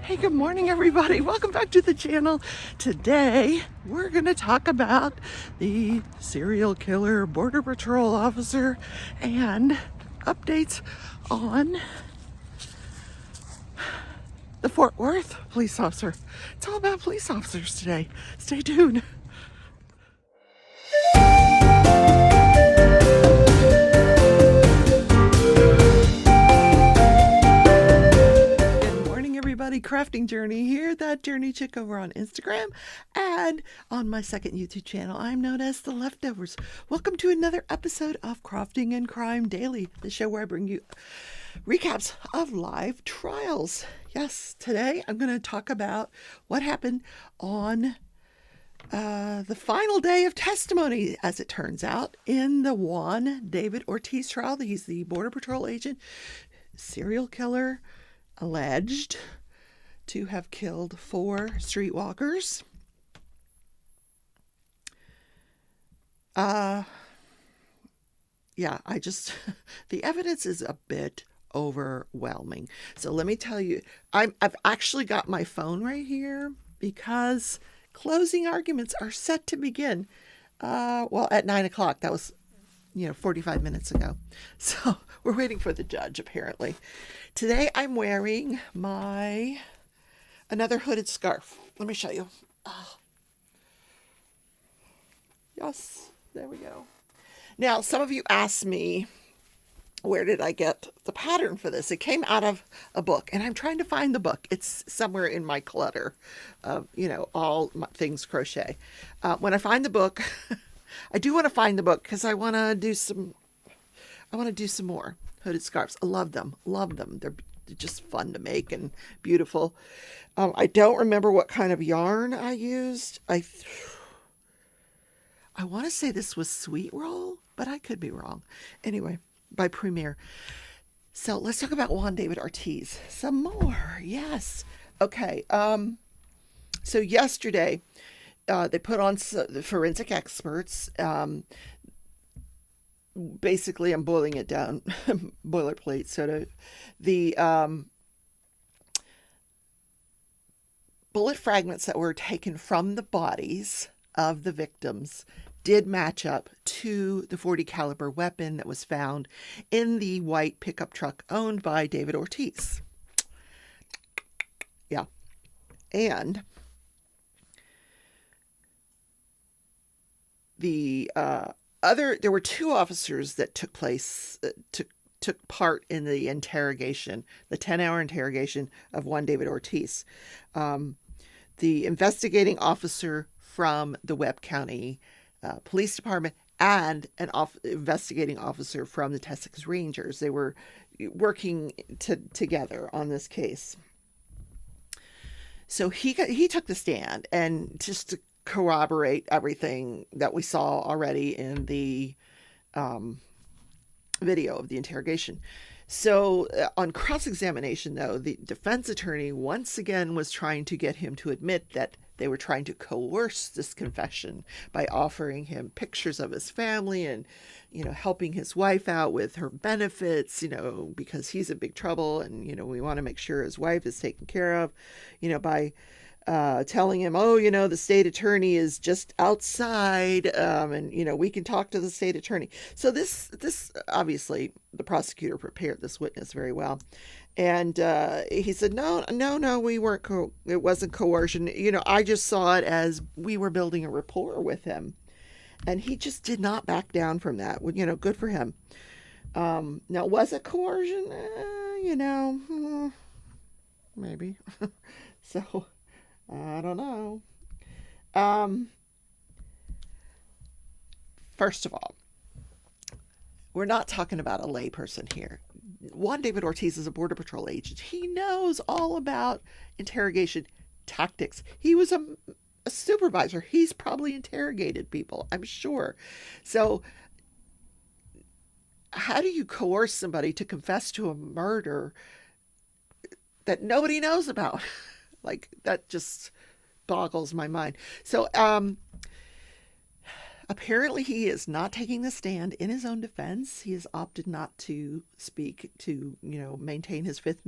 Hey, good morning, everybody. Welcome back to the channel. Today, we're going to talk about the serial killer Border Patrol officer and updates on the Fort Worth police officer. It's all about police officers today. Stay tuned. Crafting Journey here, that journey chick over on Instagram, and on my second YouTube channel I'm known as The Leftovers. Welcome to another episode of Crafting and Crime Daily, the show where I bring you recaps of live trials. Yes, today I'm going to talk about what happened on the final day of testimony, as it turns out, in the Juan David Ortiz trial. He's the Border Patrol agent, serial killer, alleged to have killed 4 streetwalkers. The evidence is a bit overwhelming. So let me tell you, I've actually got my phone right here because closing arguments are set to begin. At 9 o'clock. That was 45 minutes ago. So we're waiting for the judge, apparently. Today I'm wearing another hooded scarf. Let me show you. Yes, there we go. Now, some of you asked me, where did I get the pattern for this? It came out of a book, and I'm trying to find the book. It's somewhere in my clutter of, all my things crochet. When I find the book, I do want to find the book because I want to do some more hooded scarves. I love them. They're just fun to make and beautiful. I don't remember what kind of yarn I used. I want to say this was Sweet Roll, but I could be wrong. Anyway, by Premier. So let's talk about Juan David Ortiz some more. Yes. Okay. So yesterday, they put on the forensic experts. Basically, I'm boiling it down, boilerplate. So the bullet fragments that were taken from the bodies of the victims did match up to the .40 caliber weapon that was found in the white pickup truck owned by David Ortiz. Yeah. And there were 2 officers that took part in the interrogation, the 10-hour interrogation of Juan David Ortiz. The investigating officer from the Webb County Police Department and an investigating officer from the Texas Rangers. They were working together on this case. So he took the stand, and just to corroborate everything that we saw already in the video of the interrogation. So on cross-examination, though, the defense attorney once again was trying to get him to admit that they were trying to coerce this confession by offering him pictures of his family and, helping his wife out with her benefits, because he's in big trouble and, we want to make sure his wife is taken care of, by telling him, the state attorney is just outside, and we can talk to the state attorney. So this obviously the prosecutor prepared this witness very well, and he said, no, we weren't. It wasn't coercion. I just saw it as we were building a rapport with him, and he just did not back down from that. Good for him. Now, was it coercion? Maybe. So. I don't know. First of all, we're not talking about a layperson here. Juan David Ortiz is a Border Patrol agent. He knows all about interrogation tactics. He was a supervisor. He's probably interrogated people, I'm sure. So how do you coerce somebody to confess to a murder that nobody knows about? Like, that just boggles my mind. So, apparently he is not taking the stand in his own defense. He has opted not to speak to, maintain his Fifth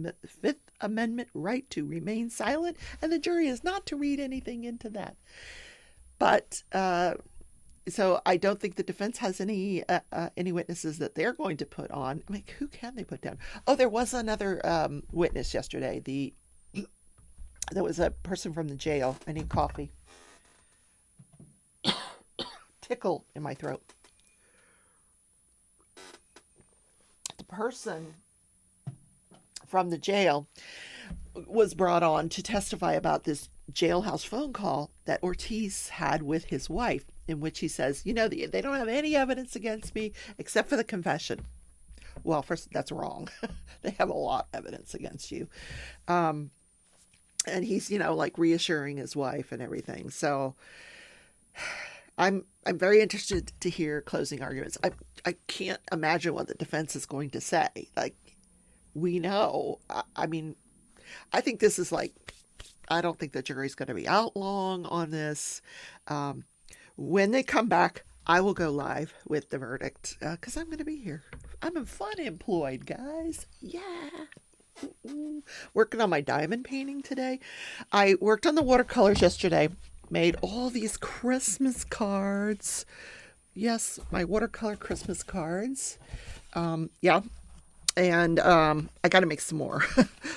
Amendment right to remain silent, and the jury is not to read anything into that. But so I don't think the defense has any witnesses that they're going to put on. I mean, who can they put down? Oh, there was another witness yesterday. There was a person from the jail. I need coffee. Tickle in my throat. The person from the jail was brought on to testify about this jailhouse phone call that Ortiz had with his wife, in which he says, they don't have any evidence against me except for the confession. Well, first, that's wrong. They have a lot of evidence against you. And he's, like reassuring his wife and everything. So I'm very interested to hear closing arguments. I can't imagine what the defense is going to say. Like, we know. I mean, I think this is I don't think the jury's going to be out long on this. When they come back, I will go live with the verdict because I'm going to be here. I'm fun employed, guys. Yeah. Working on my diamond painting today. I worked on the watercolors yesterday. Made all these Christmas cards. Yes, my watercolor Christmas cards. Yeah. And I got to make some more.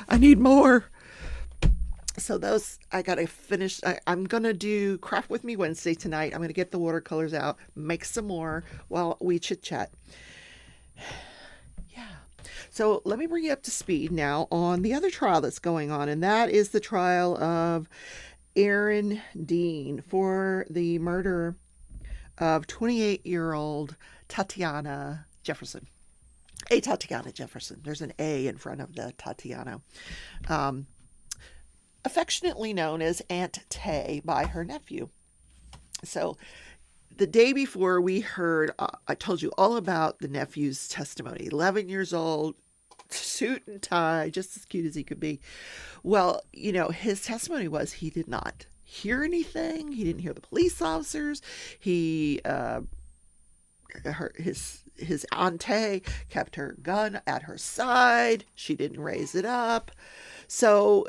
I need more. So those, I got to finish. I'm going to do Craft With Me Wednesday tonight. I'm going to get the watercolors out, make some more while we chit chat. Yeah. So let me bring you up to speed now on the other trial that's going on. And that is the trial of Aaron Dean for the murder of 28-year-old Tatiana Jefferson. Tatiana Jefferson. There's an A in front of the Tatiana. Affectionately known as Aunt Tay by her nephew. So the day before we heard, I told you all about the nephew's testimony. 11 years old, suit and tie, just as cute as he could be. Well, his testimony was he did not hear anything. He didn't hear the police officers. His auntie kept her gun at her side. She didn't raise it up. So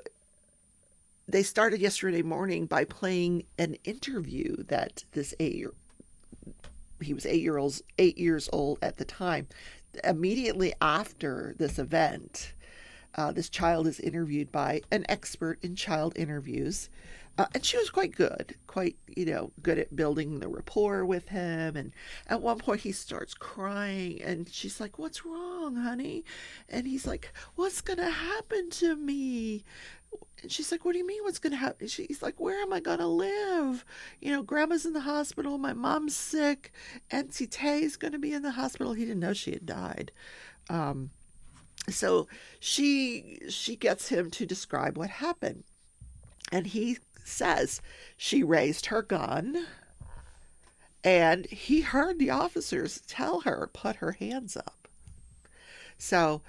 they started yesterday morning by playing an interview that this he was 8 years old at the time. Immediately after this event, this child is interviewed by an expert in child interviews. And she was quite good at building the rapport with him. And at one point he starts crying and she's like, "What's wrong, honey?" And he's like, "What's going to happen to me?" And she's like, "What do you mean what's going to happen?" He's like, "Where am I going to live? Grandma's in the hospital. My mom's sick. Auntie Tay's going to be in the hospital." He didn't know she had died. So she gets him to describe what happened. And he says she raised her gun and he heard the officers tell her, put her hands up. So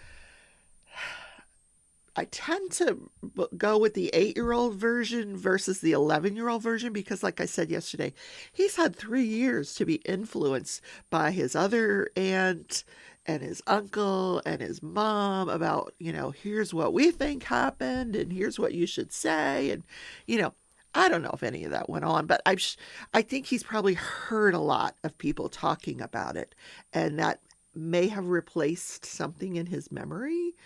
I tend to go with the 8-year-old version versus the 11-year-old version because, like I said yesterday, he's had 3 years to be influenced by his other aunt and his uncle and his mom about, here's what we think happened and here's what you should say. And, I don't know if any of that went on, but I think he's probably heard a lot of people talking about it, and that may have replaced something in his memory.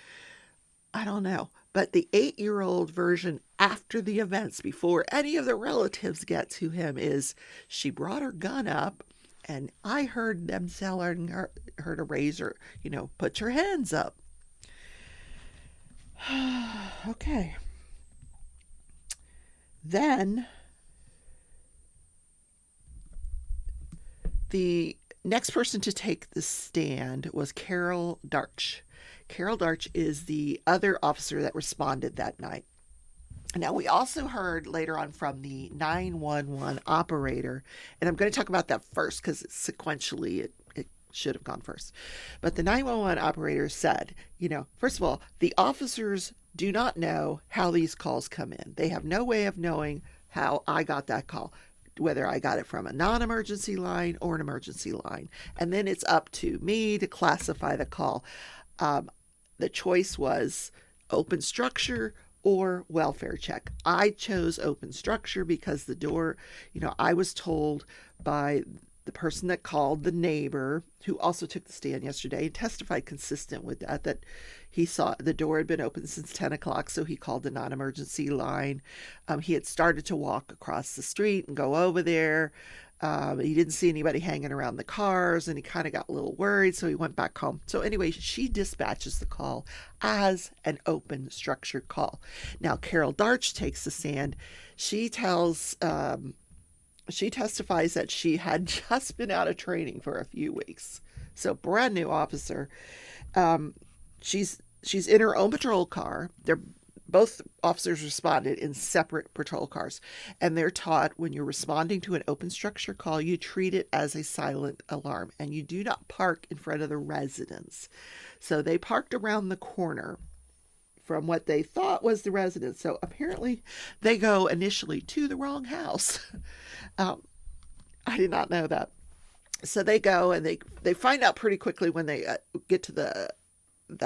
I don't know. But the 8-year-old version after the events, before any of the relatives get to him, is she brought her gun up and I heard them telling her to raise her, put your hands up. Okay. Then the next person to take the stand was Carol Darch. Carol Darch is the other officer that responded that night. Now, we also heard later on from the 911 operator, and I'm going to talk about that first because sequentially it should have gone first. But the 911 operator said, first of all, the officers do not know how these calls come in. They have no way of knowing how I got that call, whether I got it from a non-emergency line or an emergency line. And then it's up to me to classify the call. The choice was open structure or welfare check. I chose open structure because the door, I was told by the person that called, the neighbor, who also took the stand yesterday and testified consistent with that he saw the door had been open since 10 o'clock, so he called the non-emergency line. He had started to walk across the street and go over there. He didn't see anybody hanging around the cars, and he kind of got a little worried, so he went back home. So anyway, she dispatches the call as an open structure call. Now, Carol Darch takes the stand. She testifies that she had just been out of training for a few weeks. So brand new officer. She's in her own patrol car. Both officers responded in separate patrol cars, and they're taught when you're responding to an open structure call, you treat it as a silent alarm, and you do not park in front of the residence. So they parked around the corner from what they thought was the residence. So apparently they go initially to the wrong house. I did not know that. So they go and they find out pretty quickly when they get to the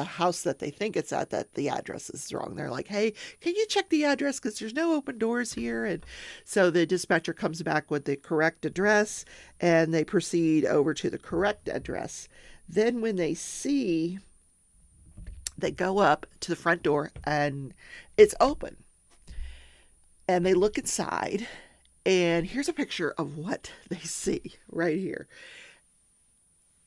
house that they think it's at, that the address is wrong. They're like, hey, can you check the address? Because there's no open doors here. And so the dispatcher comes back with the correct address, and they proceed over to the correct address. Then when they go up to the front door and it's open. And they look inside, and here's a picture of what they see right here.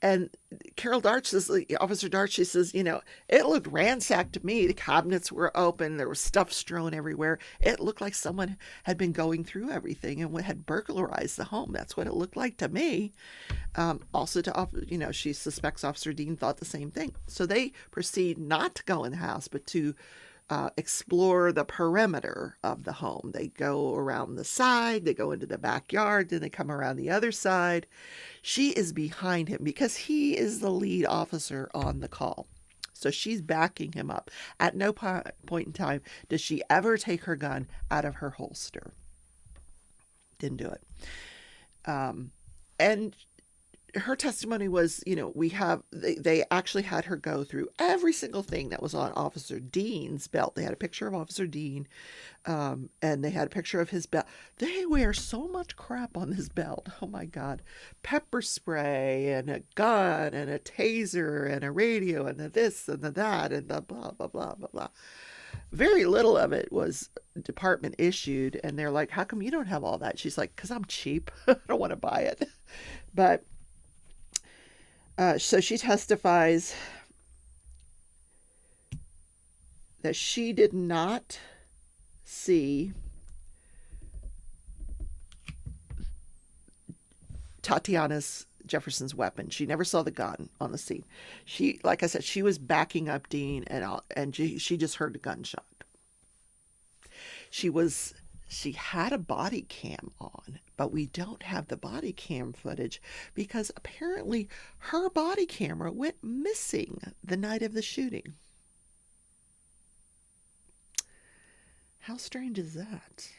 And Carol Darch says, Officer Darch, she says, it looked ransacked to me. The cabinets were open. There was stuff strewn everywhere. It looked like someone had been going through everything and had burglarized the home. That's what it looked like to me. Also, she suspects Officer Dean thought the same thing. So they proceed not to go in the house, but to explore the perimeter of the home. They go around the side, they go into the backyard, then they come around the other side. She is behind him because he is the lead officer on the call. So she's backing him up. At no point in time does she ever take her gun out of her holster. Didn't do it. And her testimony was, they actually had her go through every single thing that was on Officer Dean's belt. They had a picture of Officer Dean, and they had a picture of his belt. They wear so much crap on this belt. Oh my God. Pepper spray and a gun and a taser and a radio and a this and the that and the blah, blah, blah, blah, blah. Very little of it was department issued. And they're like, how come you don't have all that? She's like, because I'm cheap. I don't want to buy it. But so she testifies that she did not see Tatiana Jefferson's weapon. She never saw the gun on the scene. She, like I said, she was backing up Dean, and she just heard the gunshot. She had a body cam on, but we don't have the body cam footage because apparently her body camera went missing the night of the shooting. How strange is that?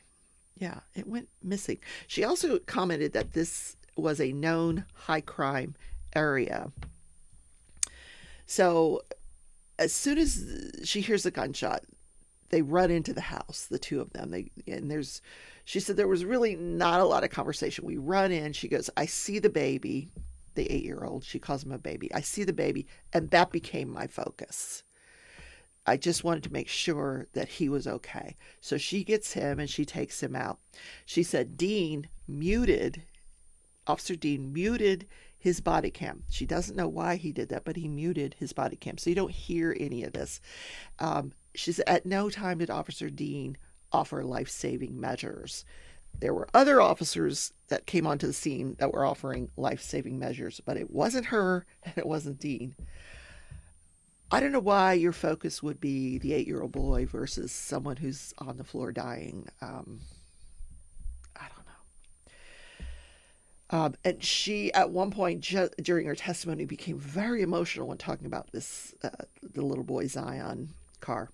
Yeah, it went missing. She also commented that this was a known high crime area. So as soon as she hears a gunshot, they run into the house, the two of them. She said there was really not a lot of conversation. We run in. She goes, I see the baby, the 8-year-old. She calls him a baby. I see the baby, and that became my focus. I just wanted to make sure that he was okay. So she gets him and she takes him out. She said Officer Dean muted his body cam. She doesn't know why he did that, but he muted his body cam. So you don't hear any of this. She said at no time did Officer Dean offer life-saving measures. There were other officers that came onto the scene that were offering life-saving measures, but it wasn't her and it wasn't Dean. I don't know why your focus would be the 8-year-old boy versus someone who's on the floor dying. I don't know. And she, at one point during her testimony, became very emotional when talking about this, the little boy Zion Carr.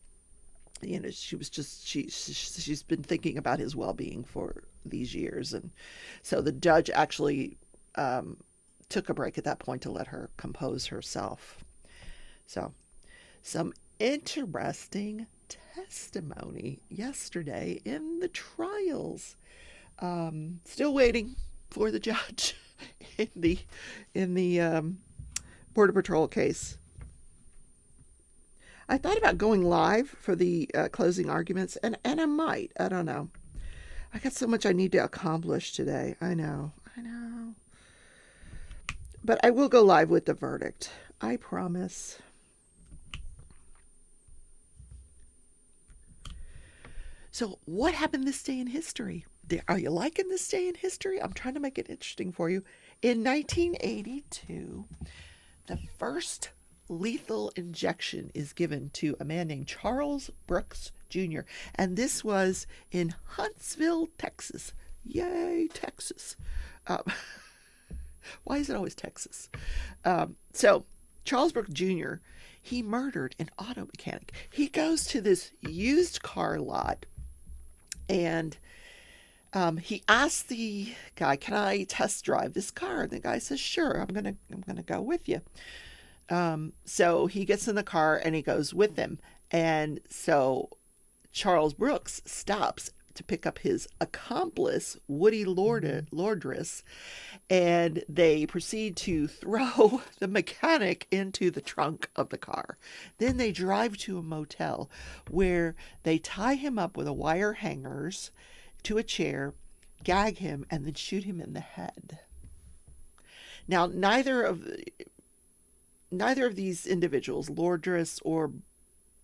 She was just, she's been thinking about his well-being for these years. And so the judge actually took a break at that point to let her compose herself. So some interesting testimony yesterday in the trials. Still waiting for the judge in the Border Patrol case. I thought about going live for the closing arguments, and I might. I don't know. I got so much I need to accomplish today. I know. But I will go live with the verdict. I promise. So, what happened this day in history? Are you liking this day in history? I'm trying to make it interesting for you. In 1982, the first lethal injection is given to a man named Charles Brooks Jr. And this was in Huntsville, Texas. Yay, Texas. Why is it always Texas? So Charles Brooks Jr., he murdered an auto mechanic. He goes to this used car lot and he asks the guy, "Can I test drive this car?" And the guy says, "Sure, I'm gonna go with you." So he gets in the car and he goes with him. And so Charles Brooks stops to pick up his accomplice, Woody Lordress, and they proceed to throw the mechanic into the trunk of the car. Then they drive to a motel where they tie him up with wire hangers to a chair, gag him, and then shoot him in the head. Now, neither of these individuals, Lordress or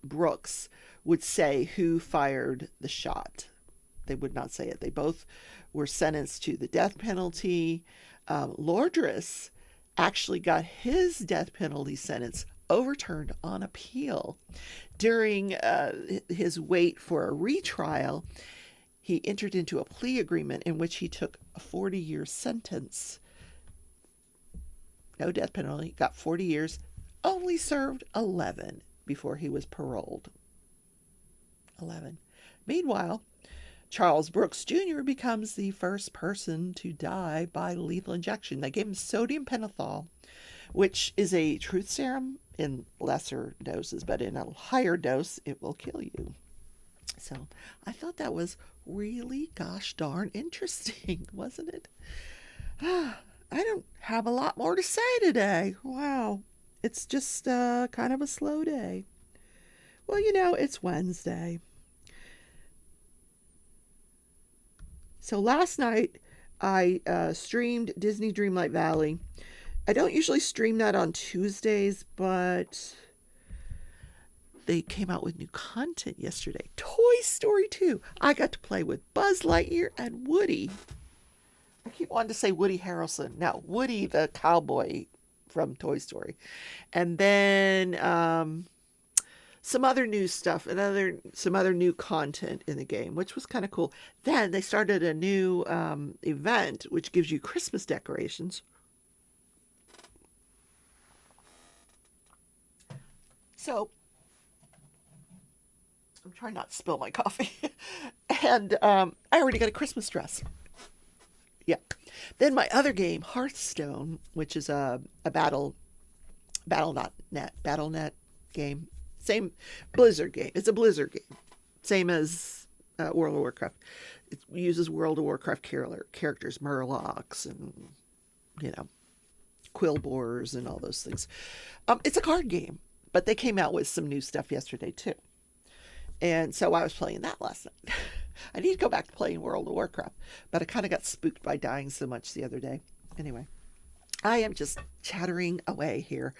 Brooks, would say who fired the shot. They would not say it. They both were sentenced to the death penalty. Lordress actually got his death penalty sentence overturned on appeal. During his wait for a retrial, he entered into a plea agreement in which he took a 40-year sentence. No death penalty, got 40 years, only served 11 before he was paroled. 11. Meanwhile, Charles Brooks Jr. becomes the first person to die by lethal injection. They gave him sodium pentothal, which is a truth serum in lesser doses, but in a higher dose, it will kill you. So I thought that was really gosh darn interesting, wasn't it? I don't have a lot more to say today. Wow. It's just kind of a slow day. Well, it's Wednesday. So last night I streamed Disney Dreamlight Valley. I don't usually stream that on Tuesdays, but they came out with new content yesterday. Toy Story 2. I got to play with Buzz Lightyear and Woody. I keep wanting to say Woody Harrelson. No, Woody the cowboy from Toy Story. And then some other new stuff and some other new content in the game, which was kind of cool. Then they started a new event, which gives you Christmas decorations. So I'm trying not to spill my coffee. And I already got a Christmas dress. Yeah. Then my other game, Hearthstone, which is a Battle.net game. Same Blizzard game. It's a Blizzard game. Same as World of Warcraft. It uses World of Warcraft characters, Murlocs and, Quillboars and all those things. It's a card game, but they came out with some new stuff yesterday too. And so I was playing that last night. I need to go back to playing World of Warcraft, but I kind of got spooked by dying so much the other day. Anyway, I am just chattering away here.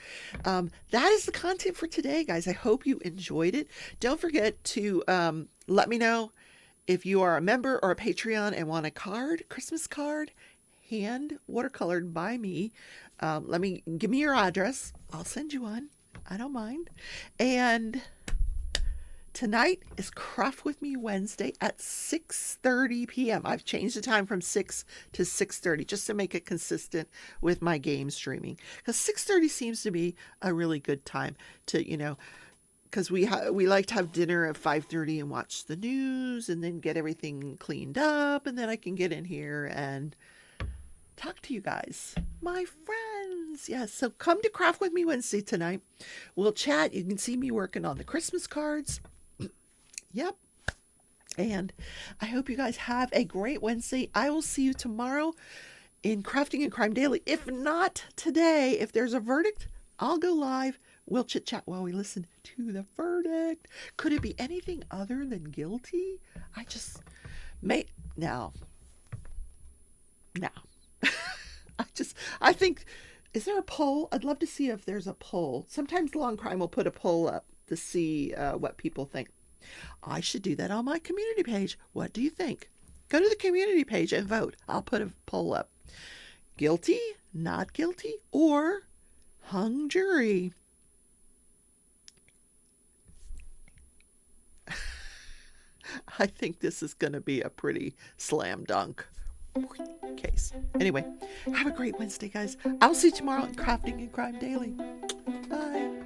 That is the content for today, guys. I hope you enjoyed it. Don't forget to let me know if you are a member or a Patreon and want a Christmas card, hand watercolored by me. Give me your address. I'll send you one. I don't mind. And tonight is Craft With Me Wednesday at 6:30 p.m. I've changed the time from 6 to 6:30 just to make it consistent with my game streaming. Because 6:30 seems to be a really good time to, because we like to have dinner at 5:30 and watch the news and then get everything cleaned up. And then I can get in here and talk to you guys, my friends. Yes, so come to Craft With Me Wednesday tonight. We'll chat. You can see me working on the Christmas cards. Yep. And I hope you guys have a great Wednesday. I will see you tomorrow in Crafting and Crime Daily. If not today, if there's a verdict, I'll go live. We'll chit chat while we listen to the verdict. Could it be anything other than guilty? I just may now. I think, is there a poll? I'd love to see if there's a poll. Sometimes Law and Crime will put a poll up to see what people think. I should do that on my community page. What do you think? Go to the community page and vote. I'll put a poll up. Guilty, not guilty, or hung jury. I think this is going to be a pretty slam dunk case. Anyway, have a great Wednesday, guys. I'll see you tomorrow in Crafting and Crime Daily. Bye.